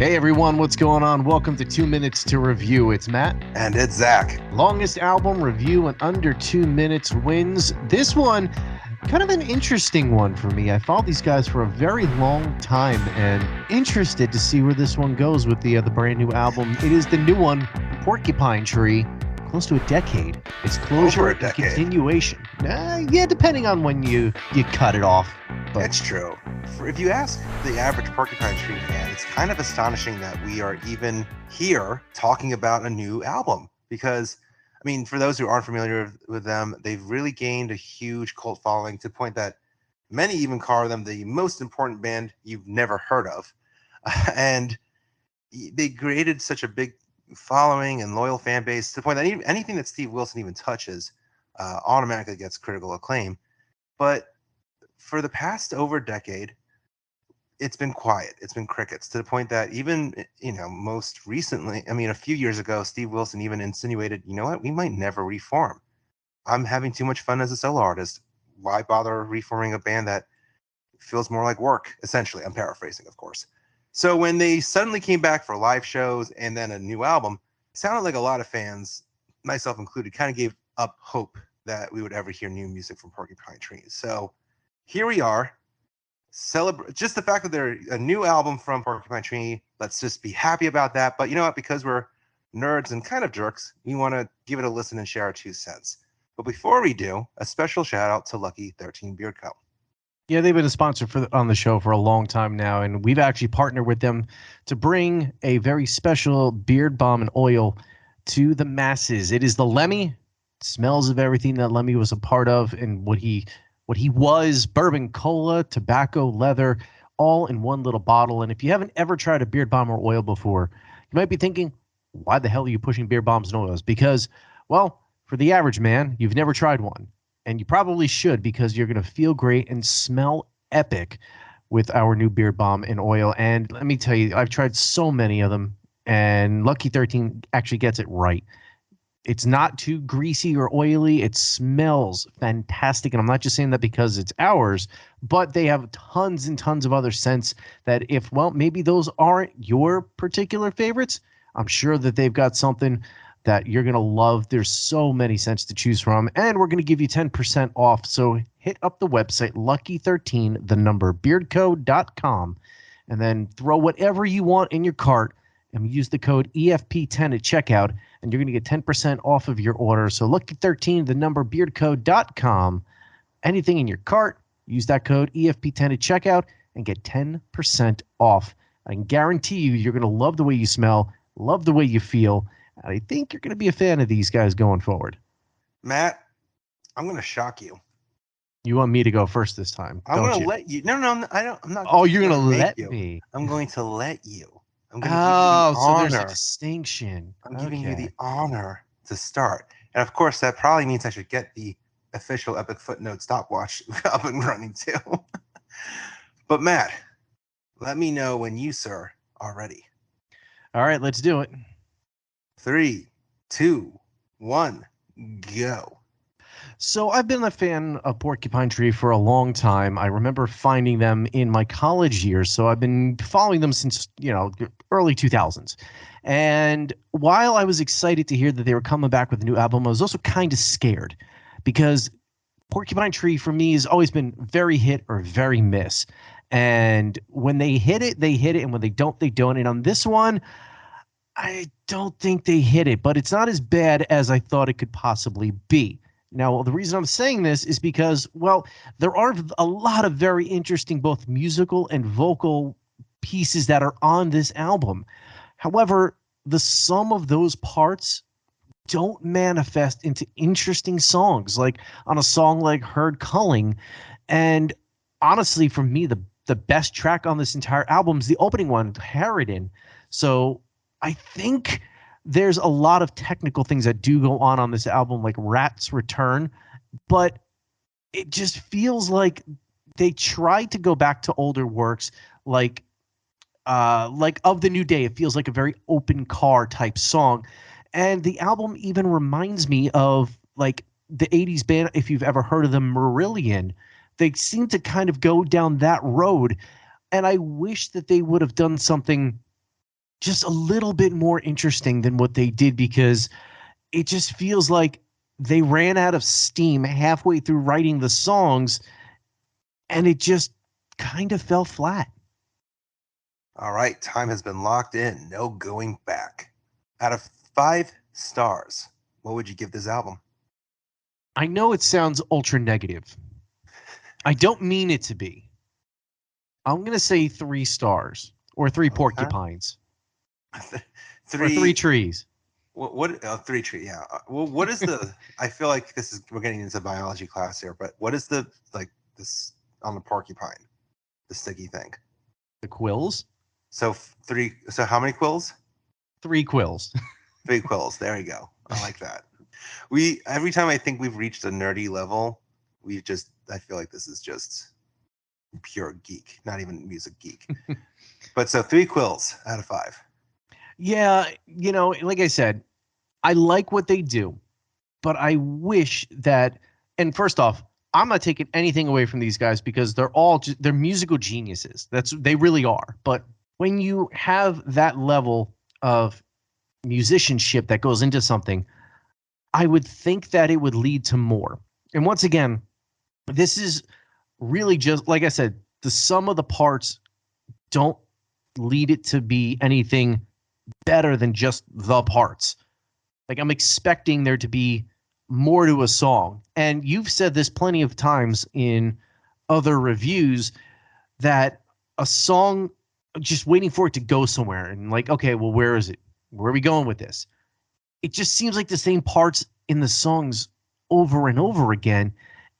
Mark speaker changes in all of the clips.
Speaker 1: Hey everyone, what's going on? Welcome to 2 Minutes to Review. It's Matt.
Speaker 2: And it's Zach.
Speaker 1: Longest album review in under 2 minutes wins. This one, kind of an interesting one for me. I followed these guys for a very long time and interested to see where this one goes with the brand new album. It is the new one, Porcupine Tree. Close to a decade. It's closure and continuation. Yeah, depending on when you cut it off.
Speaker 2: But that's true. If you ask the average Porcupine Tree fan, it's kind of astonishing that we are even here talking about a new album. Because, I mean, for those who aren't familiar with them, they've really gained a huge cult following to the point that many even call them the most important band you've never heard of. And they created such a big following and loyal fan base to the point that anything that Steve Wilson even touches automatically gets critical acclaim. But for the past over a decade, it's been quiet. It's been crickets to the point that even, most recently, a few years ago, Steve Wilson even insinuated, you know what, we might never reform. I'm having too much fun as a solo artist. Why bother reforming a band that feels more like work, essentially? I'm paraphrasing, of course. So when they suddenly came back for live shows and then a new album, it sounded like a lot of fans, myself included, kind of gave up hope that we would ever hear new music from Porcupine Tree. So here we are. Celebrate just the fact that they're a new album from Porcupine Tree. Let's just be happy about that. But you know what? Because we're nerds and kind of jerks, we want to give it a listen and share our 2 cents. But before we do, a special shout out to Lucky 13 Beard Co.
Speaker 1: Yeah, they've been a sponsor on the show for a long time now, and we've actually partnered with them to bring a very special beard balm and oil to the masses. It is the Lemmy. It smells of everything that Lemmy was a part of and what he was: bourbon, cola, tobacco, leather, all in one little bottle. And if you haven't ever tried a beard balm or oil before, you might be thinking, why the hell are you pushing beard balms and oils? Because, well, for the average man, you've never tried one. And you probably should, because you're going to feel great and smell epic with our new beard balm and oil. And let me tell you, I've tried so many of them, and Lucky 13 actually gets it right. It's not too greasy or oily. It smells fantastic. And I'm not just saying that because it's ours, but they have tons and tons of other scents that maybe those aren't your particular favorites, I'm sure that they've got something that you're going to love. There's so many scents to choose from, and we're going to give you 10% off. So hit up the website, Lucky13, beardco.com, and then throw whatever you want in your cart and use the code EFP10 at checkout, and you're going to get 10% off of your order. So Lucky13, beardco.com, anything in your cart, use that code EFP10 at checkout and get 10% off. I can guarantee you're going to love the way you smell, love the way you feel. I think you're going to be a fan of these guys going forward.
Speaker 2: Matt, I'm going to shock you.
Speaker 1: You want me to go first this time?
Speaker 2: I'm going to let you. No, I don't. I'm not.
Speaker 1: Oh, you're going to let me?
Speaker 2: I'm going to let you. I'm
Speaker 1: going to give you the honor. So there's a distinction.
Speaker 2: I'm giving you the honor to start. And of course, that probably means I should get the official Epic Footnote stopwatch up and running too. But Matt, let me know when you, sir, are ready.
Speaker 1: All right, let's do it.
Speaker 2: 3, 2, 1, go.
Speaker 1: So I've been a fan of Porcupine Tree for a long time. I remember finding them in my college years, so I've been following them since, early 2000s. And while I was excited to hear that they were coming back with a new album, I was also kind of scared, because Porcupine Tree for me has always been very hit or very miss. And when they hit it, they hit it, and when they don't, they don't. And on this one, I don't think they hit it, but it's not as bad as I thought it could possibly be. Now, the reason I'm saying this is because, there are a lot of very interesting both musical and vocal pieces that are on this album. However, the sum of those parts don't manifest into interesting songs, like on a song like Herd Culling. And honestly, for me, the best track on this entire album is the opening one, Harridan. So I think there's a lot of technical things that do go on this album, like Rat's Return, but it just feels like they tried to go back to older works, like Of the New Day. It feels like a very open car type song, and the album even reminds me of like the 80s band, if you've ever heard of them, Marillion. They seem to kind of go down that road, and I wish that they would have done something just a little bit more interesting than what they did, because it just feels like they ran out of steam halfway through writing the songs and it just kind of fell flat.
Speaker 2: All right, time has been locked in. No going back. Out of 5 stars, what would you give this album?
Speaker 1: I know it sounds ultra negative. I don't mean it to be. I'm going to say 3 stars or 3 porcupines. Or 3 trees.
Speaker 2: What 3 tree? Yeah. Well, what is the? I feel like we're getting into biology class here, but what is the this on the porcupine, the sticky thing?
Speaker 1: The quills.
Speaker 2: So 3. So how many quills?
Speaker 1: 3 quills.
Speaker 2: 3 quills. There you go. I like that. Every time I think we've reached a nerdy level, I feel like this is just pure geek, not even music geek. But so 3 quills out of 5.
Speaker 1: Yeah, like I said, I like what they do, but I wish that. And first off, I'm not taking anything away from these guys because they're musical geniuses. They really are. But when you have that level of musicianship that goes into something, I would think that it would lead to more. And once again, this is really just, like I said, the sum of the parts don't lead it to be anything better than just the parts. Like, I'm expecting there to be more to a song. And you've said this plenty of times in other reviews, that a song, just waiting for it to go somewhere and like, okay, well, where is it? Where are we going with this? It just seems like the same parts in the songs over and over again,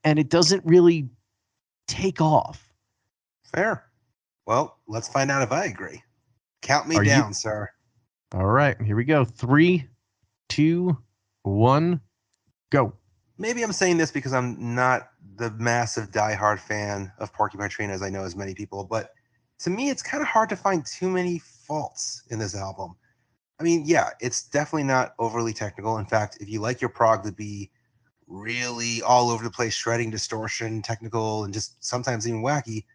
Speaker 1: and it doesn't really take off.
Speaker 2: Fair. Well, let's find out if I agree. Count me
Speaker 1: Are
Speaker 2: down,
Speaker 1: you?
Speaker 2: sir.
Speaker 1: All right, here we go. 3, 2, 1, go.
Speaker 2: Maybe I'm saying this because I'm not the massive diehard fan of Porcupine Tree, as I know as many people, but to me, it's kind of hard to find too many faults in this album. I mean, yeah, it's definitely not overly technical. In fact, if you like your prog to be really all over the place, shredding, distortion, technical, and just sometimes even wacky,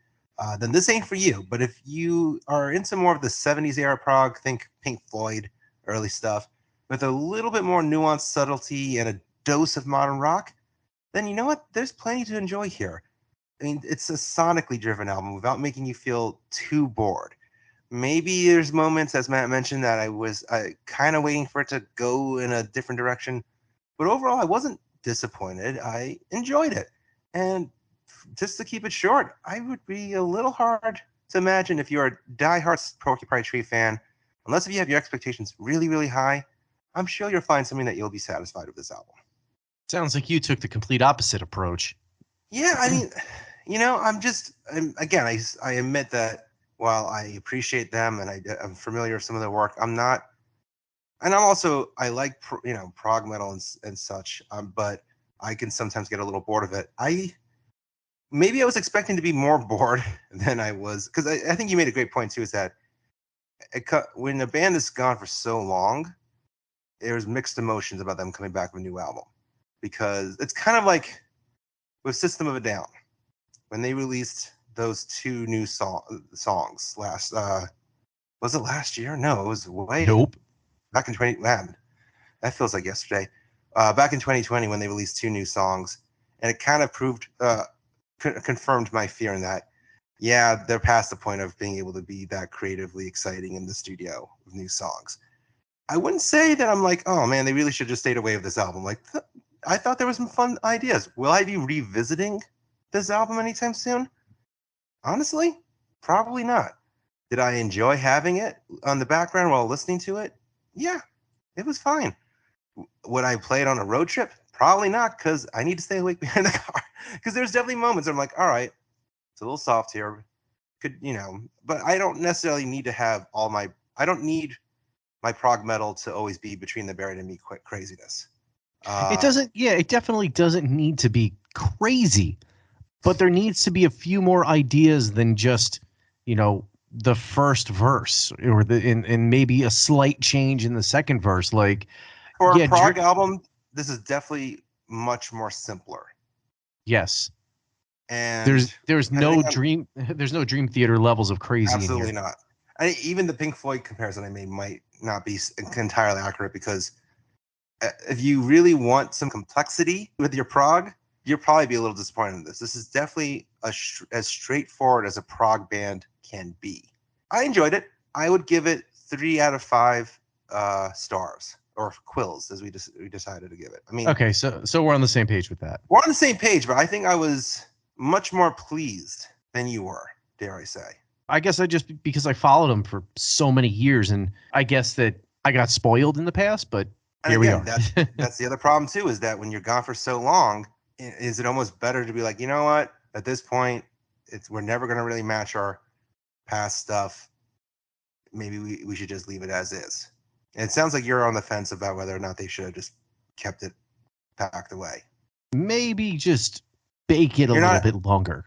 Speaker 2: then this ain't for you. But if you are into more of the 70s era prog, think Pink Floyd, early stuff, with a little bit more nuanced subtlety and a dose of modern rock, then you know what? There's plenty to enjoy here. I mean, it's a sonically driven album without making you feel too bored. Maybe there's moments, as Matt mentioned, that I was kind of waiting for it to go in a different direction. But overall, I wasn't disappointed. I enjoyed it. And just to keep it short, I would be a little hard to imagine if you're a diehard Porcupine Tree fan, unless if you have your expectations really, really high, I'm sure you'll find something that you'll be satisfied with this album.
Speaker 1: Sounds like you took the complete opposite approach.
Speaker 2: Yeah, I mean, again, I admit that while I appreciate them and I'm familiar with some of their work, I'm not, and I like prog metal and such, but I can sometimes get a little bored of it. Maybe I was expecting to be more bored than I was, because I think you made a great point too, is that when a band is gone for so long, there's mixed emotions about them coming back with a new album, because it's kind of like with System of a Down when they released those 2 new songs last. Was it last year? No, it was back in 20. Man, that feels like yesterday. Back in 2020 when they released 2 new songs, and it kind of confirmed my fear in that, yeah, they're past the point of being able to be that creatively exciting in the studio with new songs. I wouldn't say that I'm like, oh man, they really should just stayed away with this album. Like, I thought there was some fun ideas. Will I be revisiting this album anytime soon? Honestly, probably not. Did I enjoy having it on the background while listening to it? Yeah, it was fine. Would I play it on a road trip? Probably not, because I need to stay awake behind the car. Because there's definitely moments where I'm like, all right, it's a little soft here. But I don't necessarily need to have I don't need my prog metal to always be Between the Buried and Me craziness.
Speaker 1: It definitely doesn't need to be crazy, but there needs to be a few more ideas than just, the first verse or and maybe a slight change in the second verse. Like,
Speaker 2: for a prog album, this is definitely much more simpler.
Speaker 1: Yes.
Speaker 2: And
Speaker 1: there's no dream theater levels of crazy.
Speaker 2: Absolutely
Speaker 1: in here.
Speaker 2: not. Even the Pink Floyd comparison I made might not be entirely accurate, because if you really want some complexity with your prog, you'll probably be a little disappointed in this. This is definitely as straightforward as a prog band can be. I enjoyed it. I would give it 3 out of 5 stars, or quills, as we decided to give it. I mean,
Speaker 1: okay, so we're on the same page with that.
Speaker 2: We're on the same page, but I think I was much more pleased than you were, dare I say.
Speaker 1: I guess because I followed him for so many years, and I guess that I got spoiled in the past, but here we are.
Speaker 2: That's the other problem too, is that when you're gone for so long, is it almost better to be like, you know what, at this point, we're never going to really match our past stuff. Maybe we should just leave it as is. And it sounds like you're on the fence about whether or not they should have just kept it packed away.
Speaker 1: Maybe just bake it a little bit longer.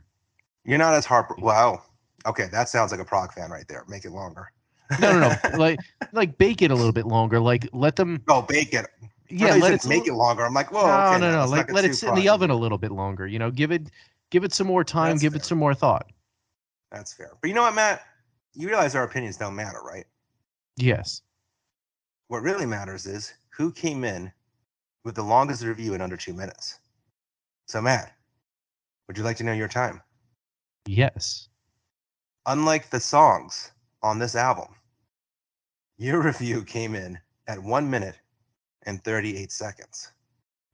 Speaker 2: You're not as wow. Okay, that sounds like a prog fan right there. Make it longer.
Speaker 1: No. like bake it a little bit longer. Like let them.
Speaker 2: Oh, bake it.
Speaker 1: Yeah, let it
Speaker 2: make it longer. I'm like, whoa.
Speaker 1: No. Like let it sit in the oven a little bit longer. You know, give it some more time. Give it some more thought.
Speaker 2: That's fair. But you know what, Matt? You realize our opinions don't matter, right?
Speaker 1: Yes.
Speaker 2: What really matters is who came in with the longest review in under 2 minutes. So, Matt, would you like to know your time?
Speaker 1: Yes.
Speaker 2: Unlike the songs on this album, your review came in at 1 minute and 38 seconds.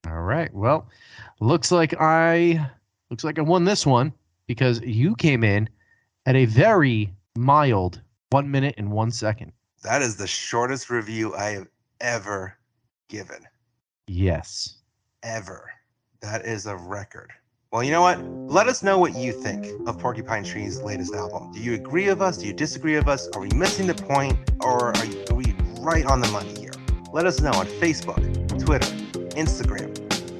Speaker 1: All right. Well, looks like I won this one, because you came in at a very mild 1 minute and 1 second.
Speaker 2: That is the shortest review I have ever given.
Speaker 1: Yes.
Speaker 2: Ever. That is a record. Well, you know what? Let us know what you think of Porcupine Tree's latest album. Do you agree with us? Do you disagree with us? Are we missing the point? Or are we right on the money here? Let us know on Facebook, Twitter, Instagram,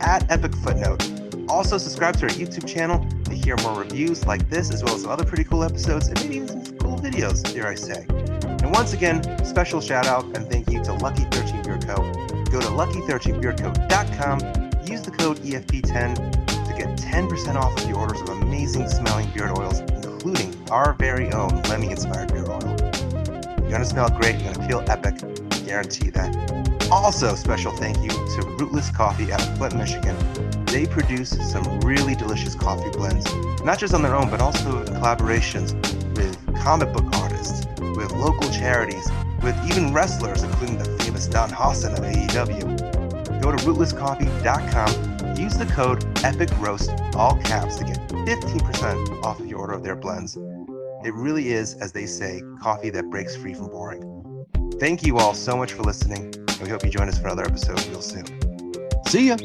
Speaker 2: at Epic Footnote. Also, subscribe to our YouTube channel to hear more reviews like this, as well as some other pretty cool episodes, and maybe even some cool videos, dare I say. And once again, special shout out and thank you to Lucky 13 Beard Co. Go to lucky13beardco.com, use the code EFP10 to get 10% off of your orders of amazing smelling beard oils, including our very own Lemmy-inspired beard oil. You're going to smell great, you're going to feel epic, I guarantee that. Also, special thank you to Rootless Coffee out of Flint, Michigan. They produce some really delicious coffee blends, not just on their own, but also in collaborations with comic book artists, with local charities, with even wrestlers, including the famous Don Hostin of AEW. Go to rootlesscoffee.com, use the code EPICROAST, all caps, to get 15% off of your order of their blends. It really is, as they say, coffee that breaks free from boring. Thank you all so much for listening, and we hope you join us for another episode real soon.
Speaker 1: See ya!